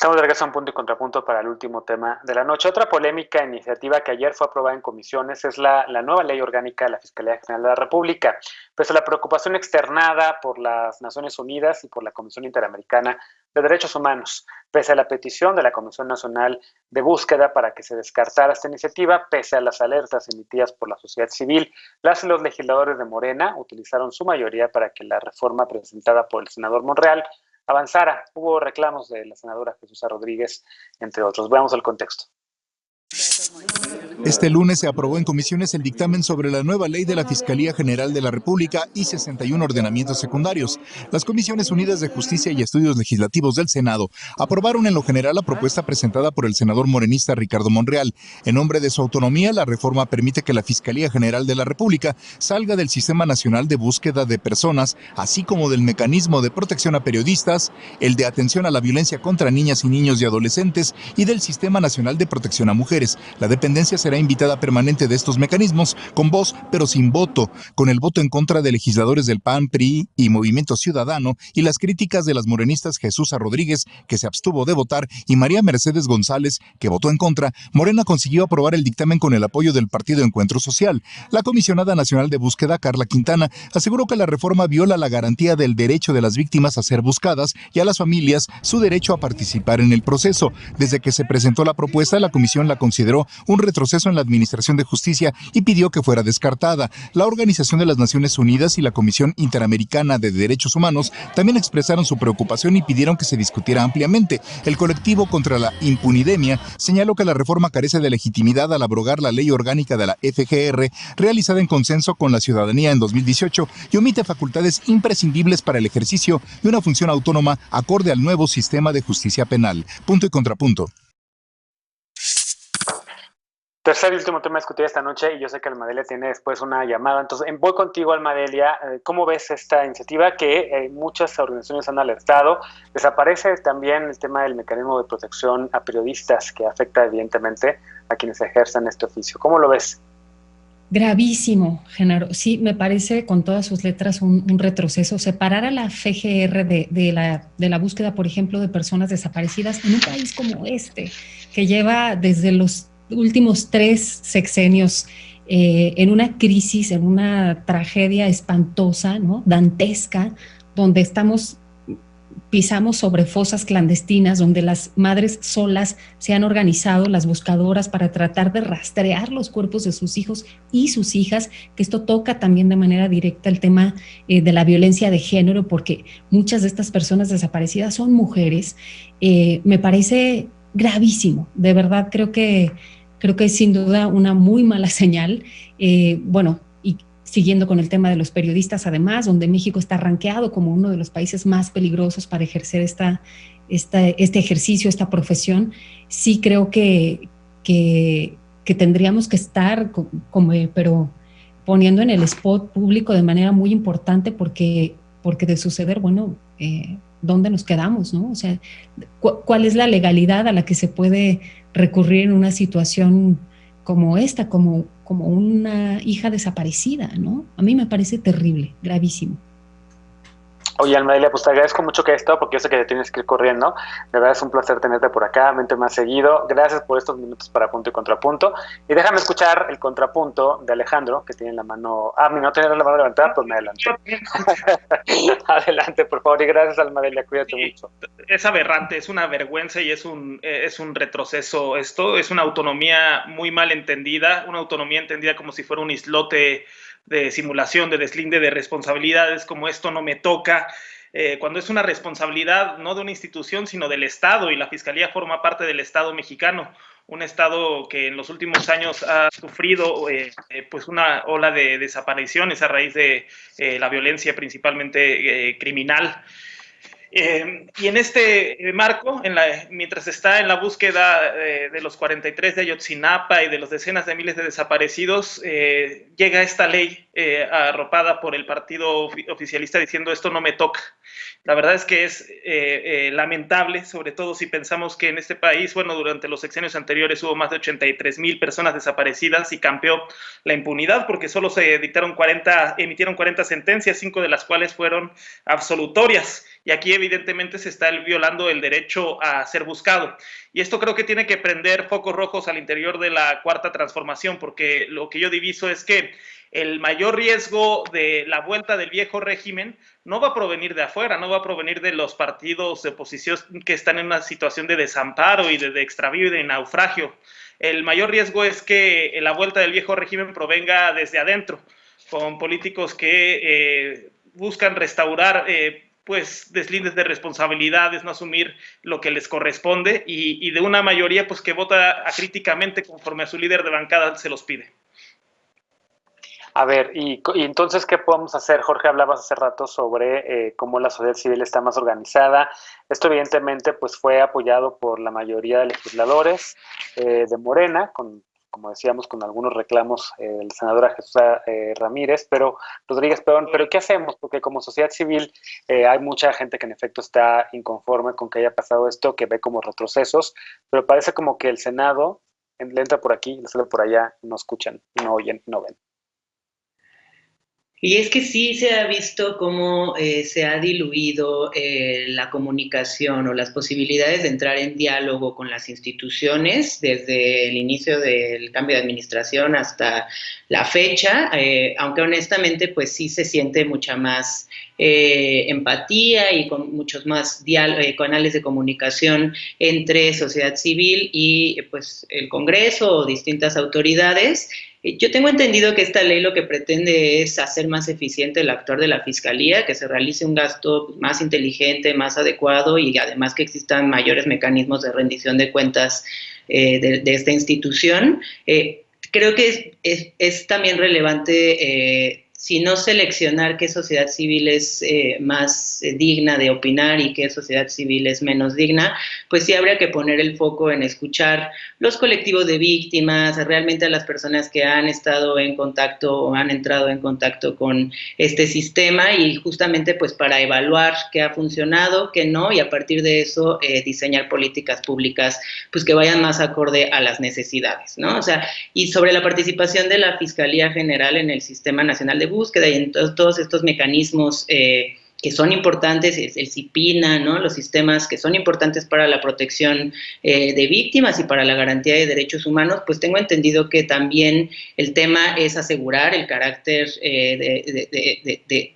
Estamos de regreso a un punto y contrapunto para el último tema de la noche. Otra polémica iniciativa que ayer fue aprobada en comisiones es la nueva ley orgánica de la Fiscalía General de la República. Pese a la preocupación externada por las Naciones Unidas y por la Comisión Interamericana de Derechos Humanos, pese a la petición de la Comisión Nacional de Búsqueda para que se descartara esta iniciativa, pese a las alertas emitidas por la sociedad civil, las y los legisladores de Morena utilizaron su mayoría para que la reforma presentada por el senador Monreal avanzara. Hubo reclamos de la senadora Jesús Rodríguez, entre otros. Veamos el contexto. Este lunes se aprobó en comisiones el dictamen sobre la nueva ley de la Fiscalía General de la República y 61 ordenamientos secundarios. Las Comisiones Unidas de Justicia y Estudios Legislativos del Senado aprobaron en lo general la propuesta presentada por el senador morenista Ricardo Monreal. En nombre de su autonomía, la reforma permite que la Fiscalía General de la República salga del Sistema Nacional de Búsqueda de Personas, así como del Mecanismo de Protección a Periodistas, el de Atención a la Violencia contra Niñas y Niños y Adolescentes y del Sistema Nacional de Protección a Mujeres. La dependencia será invitada permanente de estos mecanismos, con voz pero sin voto, con el voto en contra de legisladores del PAN, PRI y Movimiento Ciudadano y las críticas de las morenistas Jesús Rodríguez, que se abstuvo de votar, y María Mercedes González, que votó en contra. Morena consiguió aprobar el dictamen con el apoyo del Partido Encuentro Social. La comisionada nacional de búsqueda, Carla Quintana, aseguró que la reforma viola la garantía del derecho de las víctimas a ser buscadas y a las familias su derecho a participar en el proceso. Desde que se presentó la propuesta, la comisión la consideró un retroceso en la Administración de Justicia y pidió que fuera descartada. La Organización de las Naciones Unidas y la Comisión Interamericana de Derechos Humanos también expresaron su preocupación y pidieron que se discutiera ampliamente. El colectivo contra la impunidemia señaló que la reforma carece de legitimidad al abrogar la ley orgánica de la FGR realizada en consenso con la ciudadanía en 2018 y omite facultades imprescindibles para el ejercicio de una función autónoma acorde al nuevo sistema de justicia penal. Punto y contrapunto. Tercer y último tema a discutir esta noche, y yo sé que Almadelia tiene después una llamada. Entonces, voy contigo, Almadelia. ¿Cómo ves esta iniciativa que muchas organizaciones han alertado? Desaparece también el tema del mecanismo de protección a periodistas, que afecta evidentemente a quienes ejercen este oficio. ¿Cómo lo ves? Gravísimo, Genaro. Sí, me parece con todas sus letras un retroceso. Separar a la FGR de la búsqueda, por ejemplo, de personas desaparecidas en un país como este, que lleva desde los últimos 3 sexenios en una crisis, en una tragedia espantosa, ¿no? Dantesca, donde pisamos sobre fosas clandestinas, donde las madres solas se han organizado, las buscadoras, para tratar de rastrear los cuerpos de sus hijos y sus hijas, que esto toca también de manera directa el tema de la violencia de género, porque muchas de estas personas desaparecidas son mujeres. Me parece gravísimo, de verdad creo que es sin duda una muy mala señal. Bueno, y siguiendo con el tema de los periodistas, además, donde México está rankeado como uno de los países más peligrosos para ejercer este ejercicio, esta profesión, sí creo que tendríamos que estar pero poniendo en el spot público de manera muy importante, porque de suceder, bueno, ¿dónde nos quedamos, no? O sea, ¿cuál es la legalidad a la que se puede recurrir en una situación como esta, como una hija desaparecida, ¿no? A mí me parece terrible, gravísimo. Oye, Almadelia, pues te agradezco mucho que hayas estado, porque yo sé que te tienes que ir corriendo. De verdad es un placer tenerte por acá, vente más seguido. Gracias por estos minutos para punto y contrapunto. Y déjame escuchar el contrapunto de Alejandro, que tiene la mano... no tiene la mano levantada, pues me adelanté. Adelante, por favor, y gracias, Almadelia, cuídate mucho. Es aberrante, es una vergüenza y es un retroceso esto. Es una autonomía muy mal entendida, una autonomía entendida como si fuera un islote de simulación, de deslinde de responsabilidades, como esto no me toca, cuando es una responsabilidad no de una institución, sino del Estado, y la Fiscalía forma parte del Estado mexicano, un Estado que en los últimos años ha sufrido pues una ola de desapariciones a raíz de la violencia principalmente criminal. Y en este marco, mientras está en la búsqueda de los 43 de Ayotzinapa y de los decenas de miles de desaparecidos, llega esta ley arropada por el partido oficialista diciendo esto no me toca. La verdad es que es lamentable, sobre todo si pensamos que en este país, bueno, durante los sexenios anteriores hubo más de 83,000 personas desaparecidas y campeó la impunidad porque solo se emitieron 40 sentencias, 5 de las cuales fueron absolutorias. Y aquí evidentemente se está violando el derecho a ser buscado. Y esto creo que tiene que prender focos rojos al interior de la Cuarta Transformación, porque lo que yo diviso es que el mayor riesgo de la vuelta del viejo régimen no va a provenir de afuera, no va a provenir de los partidos de oposición que están en una situación de desamparo y de extravío y de naufragio. El mayor riesgo es que la vuelta del viejo régimen provenga desde adentro, con políticos que buscan restaurar pues deslindes de responsabilidades, no asumir lo que les corresponde y de una mayoría pues que vota acríticamente conforme a su líder de bancada se los pide. A ver, y entonces, ¿qué podemos hacer? Jorge, hablabas hace rato sobre cómo la sociedad civil está más organizada. Esto evidentemente pues fue apoyado por la mayoría de legisladores de Morena, como decíamos, con algunos reclamos del senador Jesús Ramírez, Rodríguez, pero ¿qué hacemos? Porque como sociedad civil hay mucha gente que en efecto está inconforme con que haya pasado esto, que ve como retrocesos, pero parece como que el Senado le entra por aquí, le sale por allá, no escuchan, no oyen, no ven. Y es que sí se ha visto cómo se ha diluido la comunicación o las posibilidades de entrar en diálogo con las instituciones desde el inicio del cambio de administración hasta la fecha, aunque honestamente pues sí se siente mucha más empatía y con muchos más canales de comunicación entre sociedad civil y pues el Congreso o distintas autoridades. Yo tengo entendido que esta ley lo que pretende es hacer más eficiente el actuar de la Fiscalía, que se realice un gasto más inteligente, más adecuado y además que existan mayores mecanismos de rendición de cuentas de esta institución. Creo que es también relevante si no seleccionar qué sociedad civil es más digna de opinar y qué sociedad civil es menos digna, pues sí habría que poner el foco en escuchar los colectivos de víctimas, realmente a las personas que han estado en contacto o han entrado en contacto con este sistema y justamente pues para evaluar qué ha funcionado, qué no, y a partir de eso diseñar políticas públicas pues que vayan más acorde a las necesidades, ¿no? O sea, y sobre la participación de la Fiscalía General en el Sistema Nacional de Búsqueda y en todos estos mecanismos que son importantes, el CIPINA, ¿no? Los sistemas que son importantes para la protección de víctimas y para la garantía de derechos humanos, pues tengo entendido que también el tema es asegurar el carácter de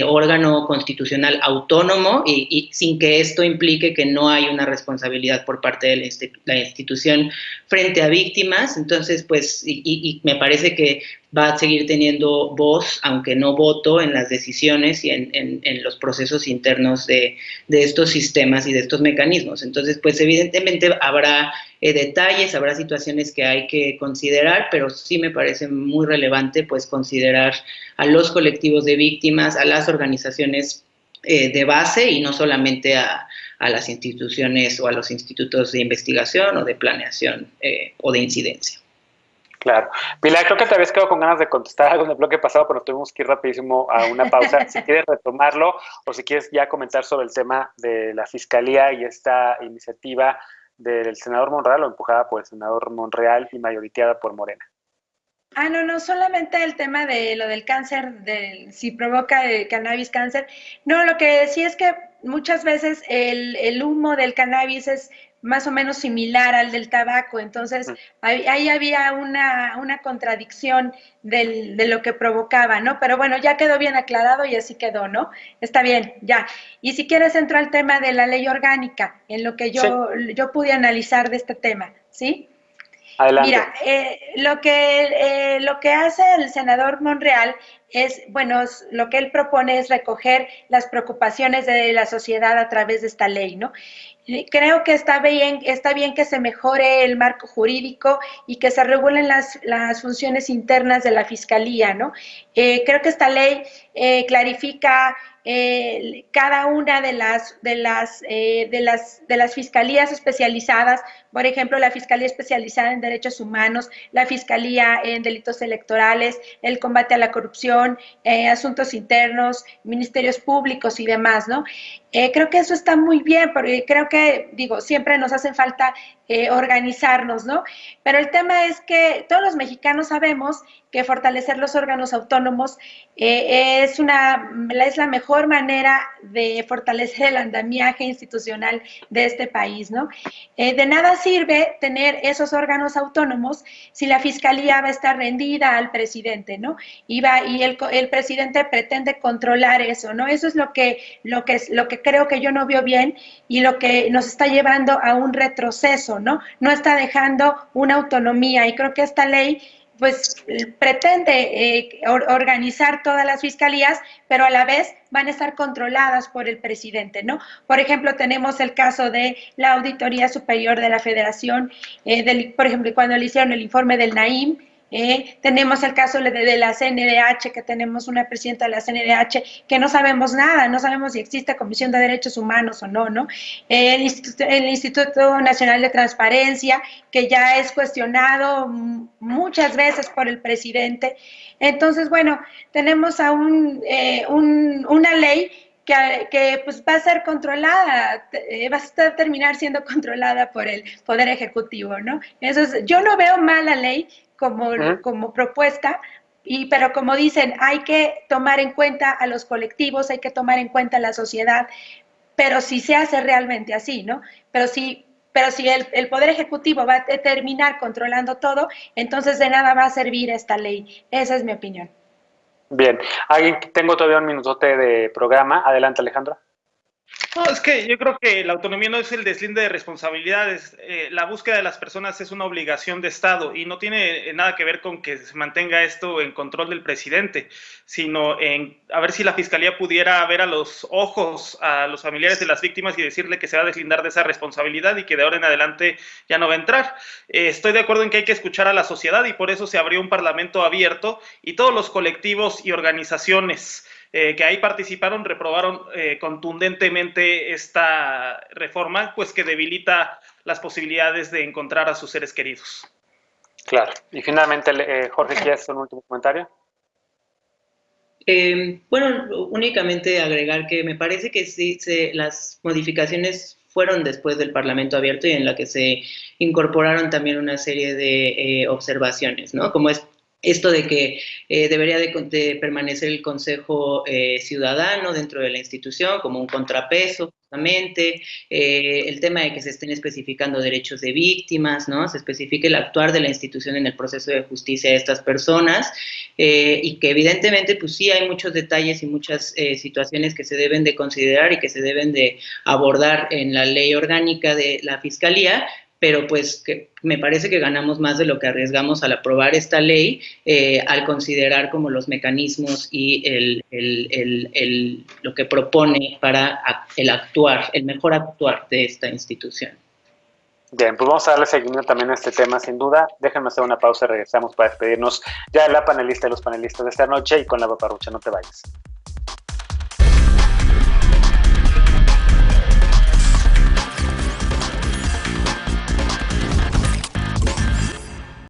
órgano constitucional autónomo y sin que esto implique que no hay una responsabilidad por parte de la institución frente a víctimas. Entonces, pues, y me parece que va a seguir teniendo voz, aunque no voto, en las decisiones y en los procesos internos de estos sistemas y de estos mecanismos. Entonces, pues evidentemente habrá detalles, habrá situaciones que hay que considerar, pero sí me parece muy relevante pues considerar a los colectivos de víctimas, a las organizaciones de base y no solamente a las instituciones o a los institutos de investigación o de planeación o de incidencia. Claro. Pilar, creo que te habías quedado con ganas de contestar algo en el bloque pasado, pero tuvimos que ir rapidísimo a una pausa. Si quieres retomarlo o si quieres ya comentar sobre el tema de la Fiscalía y esta iniciativa del senador Monreal o empujada por el senador Monreal y mayoriteada por Morena. No, solamente el tema de lo del cáncer, si provoca el cannabis cáncer. No, lo que sí es que muchas veces el humo del cannabis es más o menos similar al del tabaco, entonces ahí había una contradicción de lo que provocaba, ¿no? Pero bueno, ya quedó bien aclarado y así quedó, ¿no? Está bien, ya. Y si quieres entro al tema de la ley orgánica, en lo que yo pude analizar de este tema, ¿sí? Adelante. Mira, lo que hace el senador Monreal es, bueno, lo que él propone es recoger las preocupaciones de la sociedad a través de esta ley, ¿no? Creo que está bien que se mejore el marco jurídico y que se regulen las funciones internas de la Fiscalía, ¿no? Creo que esta ley clarifica cada una de las fiscalías especializadas, por ejemplo, la Fiscalía Especializada en Derechos Humanos, la Fiscalía en Delitos Electorales, el combate a la corrupción, asuntos internos, ministerios públicos y demás, ¿no? Creo que eso está muy bien, porque creo que, siempre nos hace falta organizarnos, ¿no? Pero el tema es que todos los mexicanos sabemos que fortalecer los órganos autónomos es la mejor manera de fortalecer el andamiaje institucional de este país, ¿no? De nada sirve tener esos órganos autónomos si la Fiscalía va a estar rendida al presidente, ¿no? Y el presidente pretende controlar eso, ¿no? Eso es lo que creo que yo no veo bien y lo que nos está llevando a un retroceso, ¿no? No está dejando una autonomía, y creo que esta ley pues pretende organizar todas las fiscalías, pero a la vez van a estar controladas por el presidente, ¿no? Por ejemplo, tenemos el caso de la Auditoría Superior de la Federación, por ejemplo, cuando le hicieron el informe del Naim. Tenemos el caso de la CNDH, que tenemos una presidenta de la CNDH que no sabemos nada, no sabemos si existe Comisión de Derechos Humanos o no, ¿no? El Instituto Nacional de Transparencia, que ya es cuestionado muchas veces por el presidente. Entonces, bueno, tenemos a una ley que pues va a ser controlada, va a terminar siendo controlada por el Poder Ejecutivo, ¿no? Entonces, yo no veo mal la ley como propuesta, pero como dicen, hay que tomar en cuenta a los colectivos, hay que tomar en cuenta a la sociedad, pero si se hace realmente así, ¿no? Pero si el Poder Ejecutivo va a terminar controlando todo, entonces de nada va a servir esta ley. Esa es mi opinión. Bien, tengo todavía un minutote de programa. Adelante, Alejandro. No, es que yo creo que la autonomía no es el deslinde de responsabilidades. La búsqueda de las personas es una obligación de Estado y no tiene nada que ver con que se mantenga esto en control del presidente, sino en a ver si la Fiscalía pudiera ver a los ojos a los familiares de las víctimas y decirle que se va a deslindar de esa responsabilidad y que de ahora en adelante ya no va a entrar. Estoy de acuerdo en que hay que escuchar a la sociedad y por eso se abrió un parlamento abierto y todos los colectivos y organizaciones que ahí participaron reprobaron contundentemente esta reforma, pues que debilita las posibilidades de encontrar a sus seres queridos. Claro. Y finalmente, Jorge, ¿quieres hacer un último comentario? Bueno, únicamente agregar que me parece que sí, las modificaciones fueron después del Parlamento abierto y en la que se incorporaron también una serie de observaciones, ¿no? Como es esto de que debería de permanecer el Consejo Ciudadano dentro de la institución como un contrapeso, justamente, el tema de que se estén especificando derechos de víctimas, ¿no? Se especifique el actuar de la institución en el proceso de justicia de estas personas y que evidentemente pues sí hay muchos detalles y muchas situaciones que se deben de considerar y que se deben de abordar en la ley orgánica de la Fiscalía, pero pues que me parece que ganamos más de lo que arriesgamos al aprobar esta ley, al considerar como los mecanismos y lo que propone para el mejor actuar de esta institución. Bien, pues vamos a darle seguimiento también a este tema, sin duda. Déjenme hacer una pausa y regresamos para despedirnos ya de la panelista y los panelistas de esta noche y con la paparrucha, no te vayas.